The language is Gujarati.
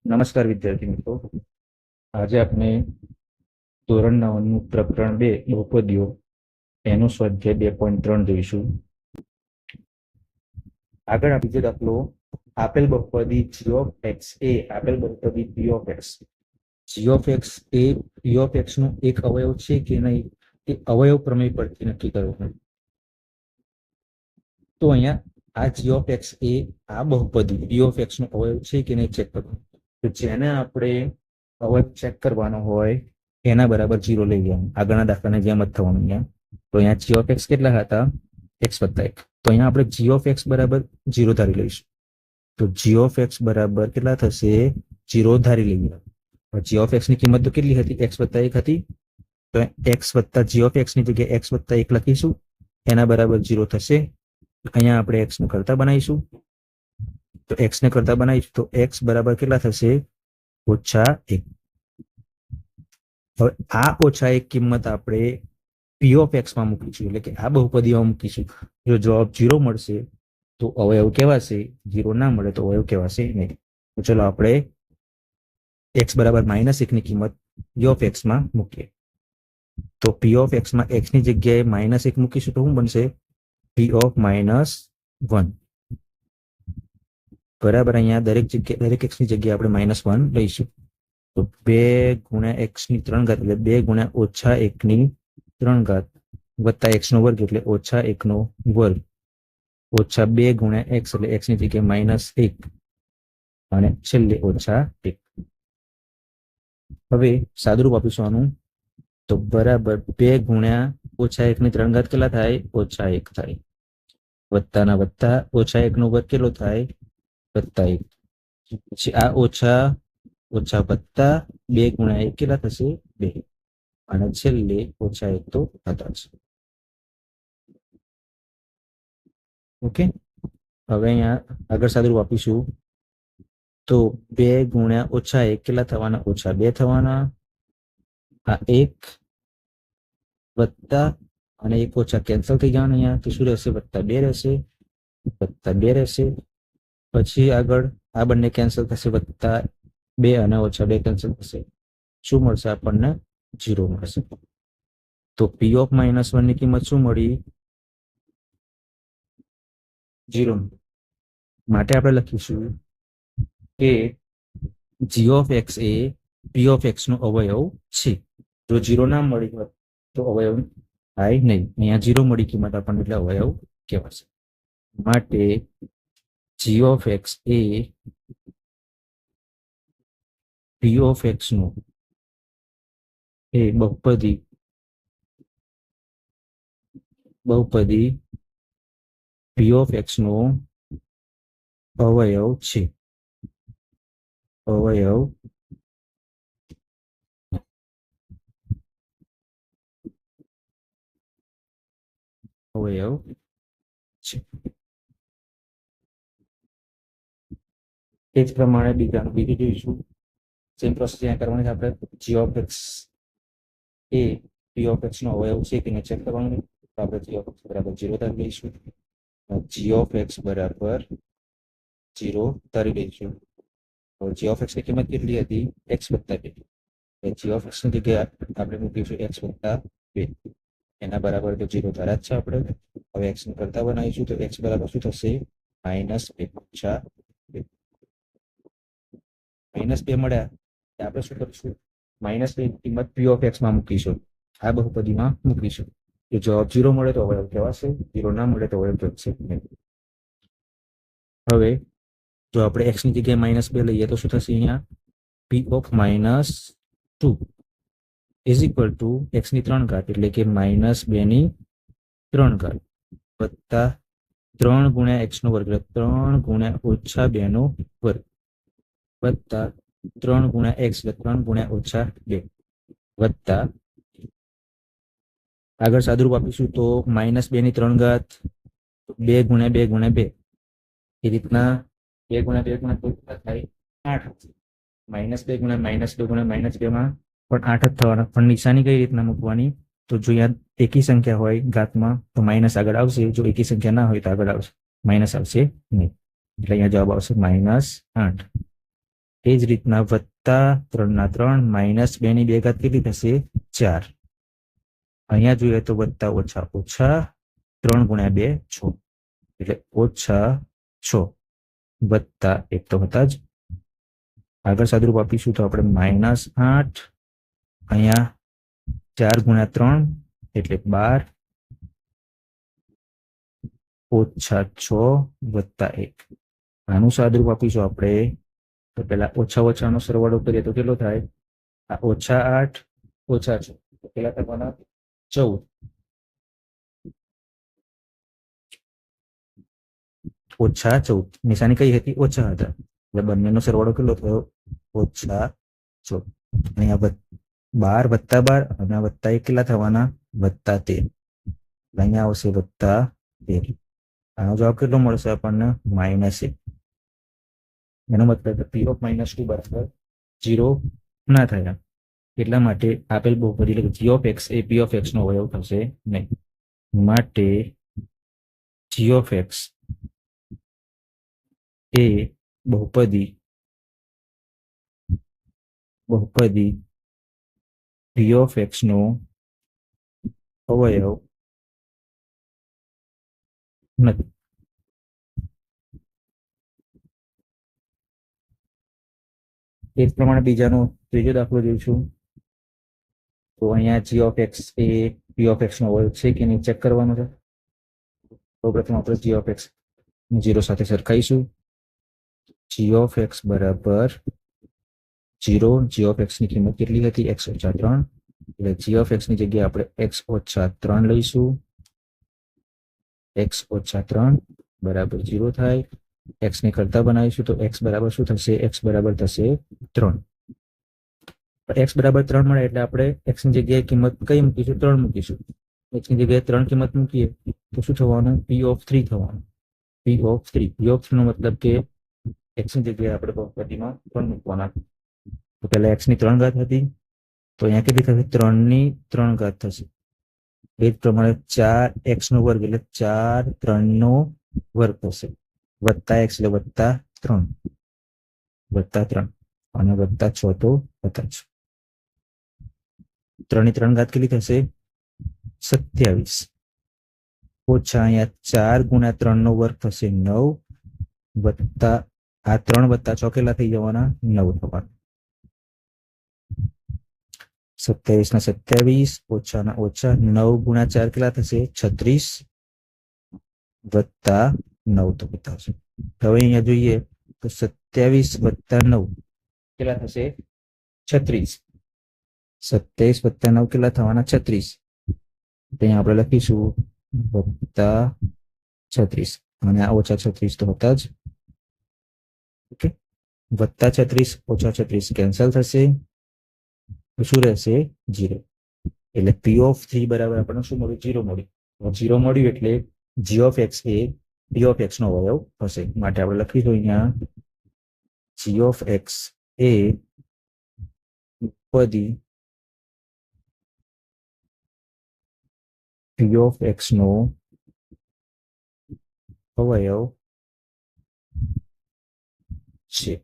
નમસ્કાર વિદ્યાર્થી મિત્રો, આજે આપણે ધોરણ 9 નું પ્રકરણ 2 બહુપદીઓ એનું સ્વાધ્યાય 2.3 જોઈશું. આગળ બીજો દાખલો, આપેલ બહુપદી g of x એ આપેલ બહુપદી p of x, g of x A p of x નો એક અવયવ છે કે નહીં એ અવયવ પ્રમેય પરથી નક્કી કરવું. તો અહીંયા આ g of x એ આ બહુપદી p of x નો અવયવ છે કે નહીં ચેક કરવું. તો જેને આપણે અવયવ ચેક કરવાનો હોય એના બરાબર 0 લઈ લેવાનું, આગળના દાખલાને જેમ જ થવાનું. અહીંયા તો અહીંયા g of x કેટલા હતા? x + 1. તો અહીંયા આપણે g of x બરાબર 0 ધારી લઈશું. તો g of x બરાબર કેટલા થશે? 0 ધારી લઈએ. g of x ની કિંમત તો કેટલી હતી? x + 1 હતી. તો x + g of x ની જગ્યાએ x + 1 લખીશું, એના બરાબર 0 થશે. અહીંયા આપણે x ને કરતા બનાવીશું. તો x ને કરતા બનાવીશું તો x બરાબર કેટલા થશે? -1. હવે આ -1 કિંમત આપણે p of x માં મૂકીશું, એટલે કે આ બહુપદીમાં મૂકીશું. જો જવાબ 0 મળશે તો અવયવ કહેવાશે, 0 ના મળે તો અવયવ કહેવાશે નહીં. તો ચલો આપણે x બરાબર -1 ની કિંમત p of x માં મૂકીએ. તો p of x માં x ની જગ્યાએ -1 મૂકીશું તો શું બનશે? p of -1 બરાબર. અહીંયા દરેક x ની જગ્યાએ આપણે -1 લઈશું. તો 2 × x ની 3 ઘાત એટલે 2 × -1 ની 3 ઘાત વત્તા x નો વર્ગ એટલે -1 નો વર્ગ ઓછા 2 × x એટલે x ની જગ્યાએ -1 અને છેલ્લે -1. હવે સાદુરૂપ આપીશું આનું. તો બરાબર 2 × -1 ની 3 ઘાત કેટલા થાય? -1 થાય. વત્તાના વત્તા -1 નો વર્ગ કેટલો થાય? +1. પછી આ ઓછા ઓછા વત્તા 2 × 1 કેટલા થશે? 2 અને છેલ્લે -1 તો હતા જ. ઓકે, હવે અહીંયા આગળ સાદુરૂપ આપીશું. તો 2 × -1 કેટલા થવાના? -2 થવાના. આ 1 વત્તા અને 1 ઓછા કેન્સલ થઈ જવાના. અહીંયા તો શું રહેશે? +2 રહેશે, +2 રહેશે. પછી આગળ આ બંને કેન્સલ થશે, +2 અને -2 કેન્સલ થશે. શું મળશે આપણને? 0 મળશે. તો p of -1 ની કિંમત શું મળી? 0. માટે આપણે લખીશું કે g of x A p of x નો અવયવ છે. જો 0 ના મળી હોય તો અવયવ થાય નહીં. અહીંયા 0 મળી કિંમત આપણને એટલે અવયવ કહેવાશે. માટે g of x A p of x નો એ બહુપદી p of x નો અવયવ છે. અવયવ છે. એ જ પ્રમાણે બીજું જોઈશું. સેમ પ્રોસેસ અહીંયા કરવાની છે. આપણે g of x A p of x નો અવયવ છે કે ચેક કરવાનું. તો આપણે g of x બરાબર 0 ધારી લઈશું. g of x બરાબર 0 ધારી લઈશું. તો g of x ની કિંમત કેટલી હતી? x + 2. g of x ની જગ્યાએ આપણે મૂકીશું x + 2. એના બરાબર તો 0 ધાર્યા જ છે આપણે. હવે x ને કરતા બનાવીશું તો x બરાબર શું થશે? -2 -2 મળ્યા. આપણે શું કરીશું? -2 ની કિંમત p of x માં મૂકીશું, આ બહુપદીમાં મૂકીશું. જો જવાબ 0 મળે તો અવયવ કહેવાશે, 0 ના મળે તો અવયવ કહેવાશે નહીં. હવે જો આપણે x ની જગ્યાએ -2 લઈએ તો શું થશે? અહીંયા p of -2 is equal to x ની 3 ઘાત એટલે કે -2 ની 3 ઘાત વત્તા 3 × x નો વર્ગ એટલે 3 × -2 નો વર્ગ વત્તા 3 × x એટલે 3 × -2 વત્તા આગળ સાદુરૂપ આપીશું તો -2 ની 3 ઘાત 2 × 2 × 2 એ રીતના 2 × 2 × 2 થાય 8. -2 × -2 × -2 માં પણ 8 જ થવાના. પણ નિશાની કઈ રીતના મૂકવાની? તો જો અહીંયા એકી સંખ્યા હોય ઘાતમાં તો માઇનસ આગળ આવશે, જો એકી સંખ્યા ના હોય તો આગળ આવશે માઇનસ આવશે નહીં. એટલે અહીંયા જવાબ આવશે -8. એ જ રીતના વત્તા 3/3 માઇનસ 2/2 કેટલી થશે? 4. અહીંયા જોઈએ તો વત્તા ઓછા ઓછા 3 × 2 6, એટલે ઓછા 6 વત્તા 1 તો હતા જ. આગળ સાદુરૂપ આપીશું તો આપણે -8, અહીંયા 4 × 3 એટલે 12, ઓછા 6 વત્તા 1. આનું સાદુરૂપ આપીશું આપણે તો પેલા ઓછા ઓછાનો સરવાળો કરીએ તો કેટલો થાય? આ -8 ઓછા 6 કેટલા થવાના? 14. ઓછા 14, નિશાની કઈ હતી? ઓછા હતા, એટલે બંનેનો સરવાળો કેટલો થયો? ઓછા 14. અહીંયા 12 વત્તા 12 અને વત્તા 1 કેટલા થવાના? વત્તા 13. અહીંયા આવશે વત્તા 13. આનો જવાબ કેટલો મળશે આપણને? -1. એનો મતલબ P of -2 બરાબર 0 ના થયા. એટલા માટે આપેલ બહુપદી એટલે g of x A p of x નો અવયવ થશે નહીં. માટે g of x એ બહુપદી p of x નો અવયવ નથી. એ જ પ્રમાણે બીજાનો ત્રીજો દાખલો જોઈશું. તો અહીંયા g of x A p of x નો અવયવ છે કે નહીં ચેક કરવાનું છે. સૌપ્રથમ આપણે g of x 0 સાથે સરખાઈશું. g of x બરાબર 0. g of x ની કિંમત કેટલી હતી? x - 3. એટલે g of x ની જગ્યાએ આપણે x - 3 લઈશું. x - 3 બરાબર 0 થાય. x ને કરતા બનાવીશું તો x બરાબર શું થશે? x બરાબર થશે 3. x બરાબર 3 મળે એટલે આપણે x ની જગ્યાએ કિંમત કઈ મૂકીશું? 3 મૂકીશું. x ની જગ્યાએ 3 કિંમત મૂકીએ તો શું થવાનું? p of 3 થવાનું. p of 3 નો મતલબ કે x ની જગ્યાએ આપણે બહુપદીમાં 3 મૂકવાના. તો પહેલા x ની 3 ઘાત હતી, તો અહીંયા કેટલી થશે? 3 ની 3 ઘાત થશે. એ જ પ્રમાણે 4x નો વર્ગ એટલે 4 3 નો વર્ગ થશે. વત્તા x એટલે +3 અને +6 તો હતા જ. 3 ની 3 ઘાત કેટલી થશે? 27. ઓછા અહીંયા 4 × 3 નો વર્ગ થશે 9, વત્તા આ 3 + 6 કેટલા થઈ જવાના? 9 થવાના. 27 ના 27 ઓછા ના ઓછા 9 × 4 કેટલા થશે? 36 વત્તા 9 તો બતાવશે. હવે અહીંયા જોઈએ તો 27 વત્તા 9 કેટલા થશે? 36. 27 વત્તા 9 કેટલા થવાના? 36. અહીંયા આપણે લખીશું વત્તા 36 અને આ ઓછા 36 તો હતા જ. ઓકે, વત્તા 36 ઓછા 36 કેન્સલ થશે. શું રહેશે? 0. એટલે p of 3 બરાબર આપણને શું મળ્યું? 0 મળ્યું. 0 મળ્યું એટલે g of x A p of x નો અવયવ હશે. માટે આપણે લખીશું અહીંયા g of x એ બહુપદી p of x નો અવયવ છે.